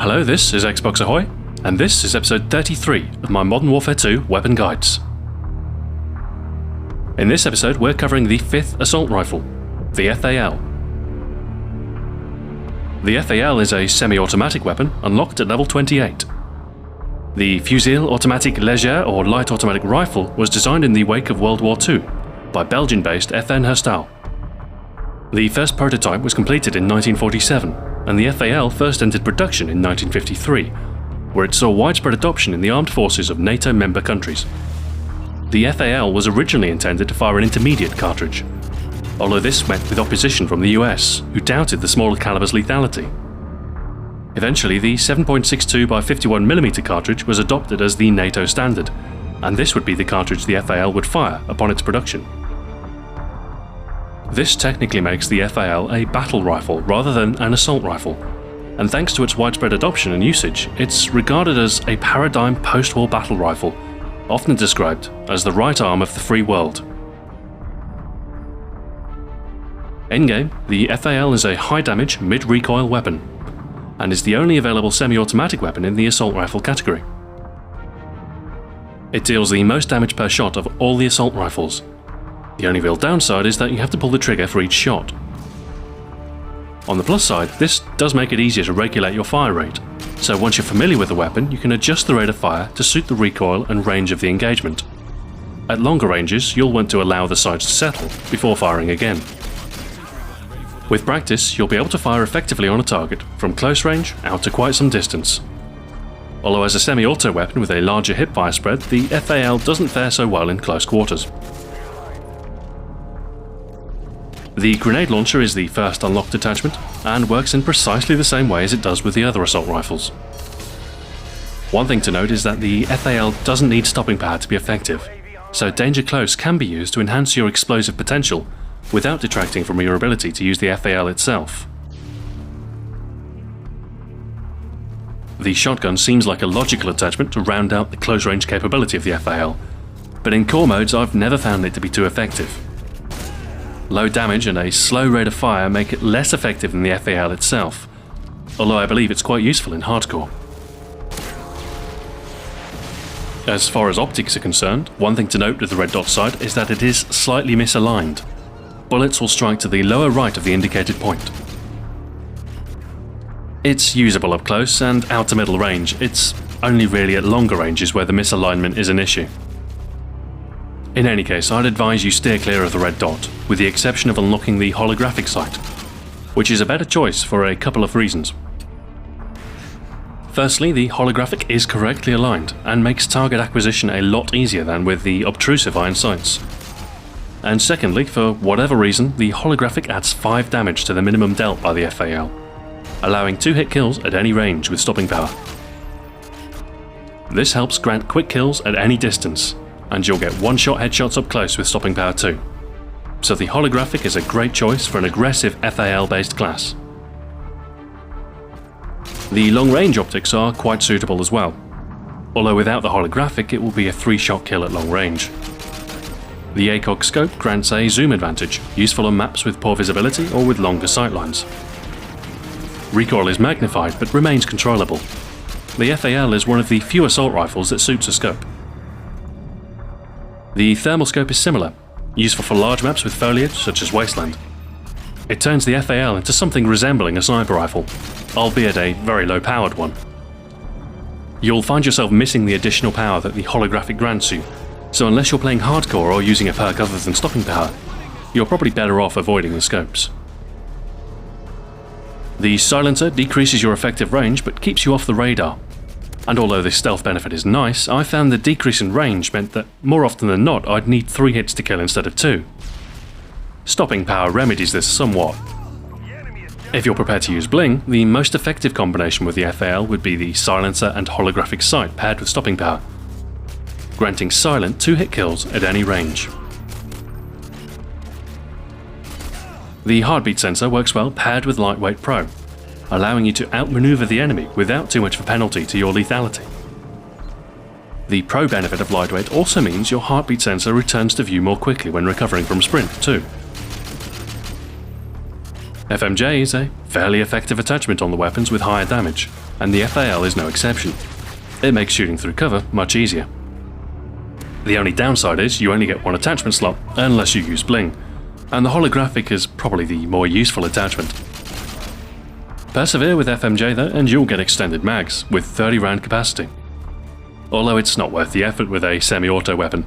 Hello, this is Xbox Ahoy, and this is episode 33 of my Modern Warfare 2 weapon guides. In this episode, we're covering the 5th Assault Rifle, the FAL. The FAL is a semi-automatic weapon unlocked at level 28. The fusil automatique léger or light automatic rifle was designed in the wake of World War II by Belgian Based FN Herstal. The first prototype was completed in 1947, and the FAL first entered production in 1953, where it saw widespread adoption in the armed forces of NATO member countries. The FAL was originally intended to fire an intermediate cartridge, although this met with opposition from the US, who doubted the smaller caliber's lethality. Eventually, the 7.62 by 51mm cartridge was adopted as the NATO standard, and this would be the cartridge the FAL would fire upon its production. This technically makes the FAL a battle rifle rather than an assault rifle, and thanks to its widespread adoption and usage, it's regarded as a paradigm post-war battle rifle, often described as the right arm of the free world. Endgame, the FAL is a high-damage, mid-recoil weapon, and is the only available semi-automatic weapon in the assault rifle category. It deals the most damage per shot of all the assault rifles. The only real downside is that you have to pull the trigger for each shot. On the plus side, this does make it easier to regulate your fire rate, so once you're familiar with the weapon, you can adjust the rate of fire to suit the recoil and range of the engagement. At longer ranges, you'll want to allow the sights to settle before firing again. With practice, you'll be able to fire effectively on a target from close range out to quite some distance. Although as a semi-auto weapon with a larger hipfire spread, the FAL doesn't fare so well in close quarters. The grenade launcher is the first unlocked attachment, and works in precisely the same way as it does with the other assault rifles. One thing to note is that the FAL doesn't need stopping power to be effective, so danger close can be used to enhance your explosive potential without detracting from your ability to use the FAL itself. The shotgun seems like a logical attachment to round out the close-range capability of the FAL, but in core modes I've never found it to be too effective. Low damage and a slow rate of fire make it less effective than the FAL itself, although I believe it's quite useful in hardcore. As far as optics are concerned, one thing to note with the red dot sight is that it is slightly misaligned. Bullets will strike to the lower right of the indicated point. It's usable up close and out to middle range. It's only really at longer ranges where the misalignment is an issue. In any case, I'd advise you steer clear of the red dot, with the exception of unlocking the Holographic Sight, which is a better choice for a couple of reasons. Firstly, the holographic is correctly aligned and makes target acquisition a lot easier than with the obtrusive iron sights. And secondly, for whatever reason, the holographic adds 5 damage to the minimum dealt by the FAL, allowing 2 hit kills at any range with stopping power. This helps grant quick kills at any distance, and you'll get one-shot headshots up close with stopping power too. So the holographic is a great choice for an aggressive FAL-based class. The long-range optics are quite suitable as well, although without the holographic it will be a 3-shot kill at long range. The Acog Scope grants a zoom advantage, useful on maps with poor visibility or with longer sightlines. Recoil is magnified but remains controllable. The FAL is one of the few assault rifles that suits a scope. The thermal scope is similar, useful for large maps with foliage such as Wasteland. It turns the FAL into something resembling a sniper rifle, albeit a very low-powered one. You'll find yourself missing the additional power that the holographic grants you, so unless you're playing hardcore or using a perk other than stopping power, you're probably better off avoiding the scopes. The silencer decreases your effective range but keeps you off the radar. And although this stealth benefit is nice, I found the decrease in range meant that more often than not I'd need 3 hits to kill instead of 2. Stopping power remedies this somewhat. If you're prepared to use bling, the most effective combination with the FAL would be the silencer and holographic sight paired with stopping power, granting silent 2 hit kills at any range. The heartbeat sensor works well paired with lightweight pro, allowing you to outmaneuver the enemy without too much of a penalty to your lethality. The pro benefit of lightweight also means your heartbeat sensor returns to view more quickly when recovering from sprint too. FMJ is a fairly effective attachment on the weapons with higher damage, and the FAL is no exception. It makes shooting through cover much easier. The only downside is you only get one attachment slot unless you use bling, and the holographic is probably the more useful attachment. Persevere with FMJ though and you'll get extended mags with 30 round capacity. Although it's not worth the effort with a semi-auto weapon.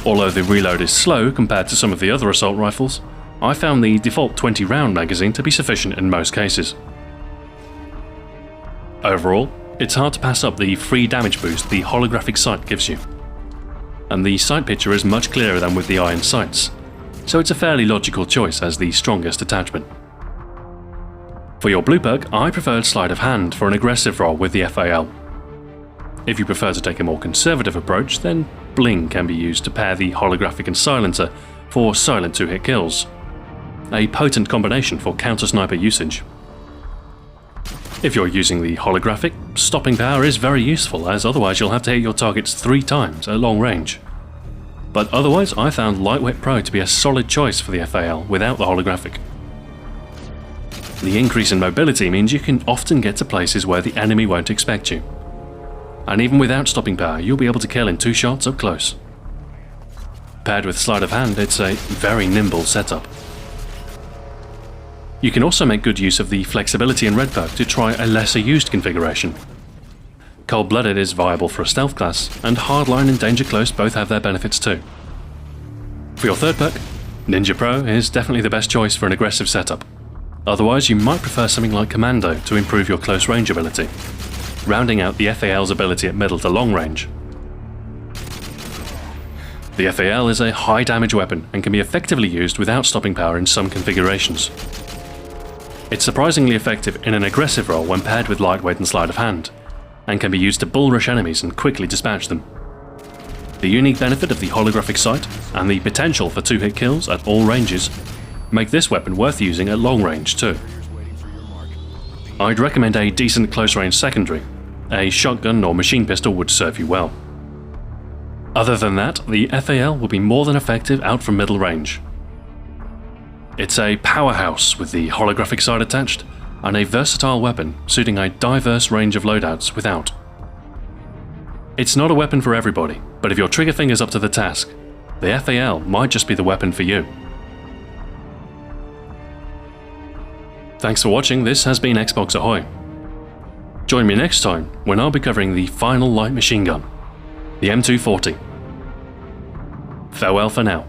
Although the reload is slow compared to some of the other assault rifles, I found the default 20 round magazine to be sufficient in most cases. Overall, it's hard to pass up the free damage boost the holographic sight gives you. And the sight picture is much clearer than with the iron sights, so it's a fairly logical choice as the strongest attachment. For your blue perk, I preferred sleight of hand for an aggressive role with the FAL. If you prefer to take a more conservative approach, then bling can be used to pair the holographic and silencer for silent 2-hit kills, a potent combination for counter-sniper usage. If you're using the holographic, stopping power is very useful, as otherwise you'll have to hit your targets 3 times at long range. But otherwise, I found Lightweight Pro to be a solid choice for the FAL without the holographic. The increase in mobility means you can often get to places where the enemy won't expect you. And even without stopping power, you'll be able to kill in 2 shots up close. Paired with sleight of hand, it's a very nimble setup. You can also make good use of the flexibility in red perk to try a lesser used configuration. Cold-blooded is viable for a stealth class, and hardline and danger close both have their benefits too. For your third perk, Ninja Pro is definitely the best choice for an aggressive setup. Otherwise, you might prefer something like Commando to improve your close range ability, rounding out the FAL's ability at middle to long range. The FAL is a high damage weapon and can be effectively used without stopping power in some configurations. It's surprisingly effective in an aggressive role when paired with lightweight and sleight of hand, and can be used to bull rush enemies and quickly dispatch them. The unique benefit of the holographic sight, and the potential for 2-hit kills at all ranges, make this weapon worth using at long range too. I'd recommend a decent close range secondary. A shotgun or machine pistol would serve you well. Other than that, the FAL will be more than effective out from middle range. It's a powerhouse with the holographic sight attached, and a versatile weapon suiting a diverse range of loadouts without. It's not a weapon for everybody, but if your trigger finger's up to the task, the FAL might just be the weapon for you. Thanks for watching, this has been Xbox Ahoy. Join me next time when I'll be covering the final light machine gun, the M240. Farewell for now.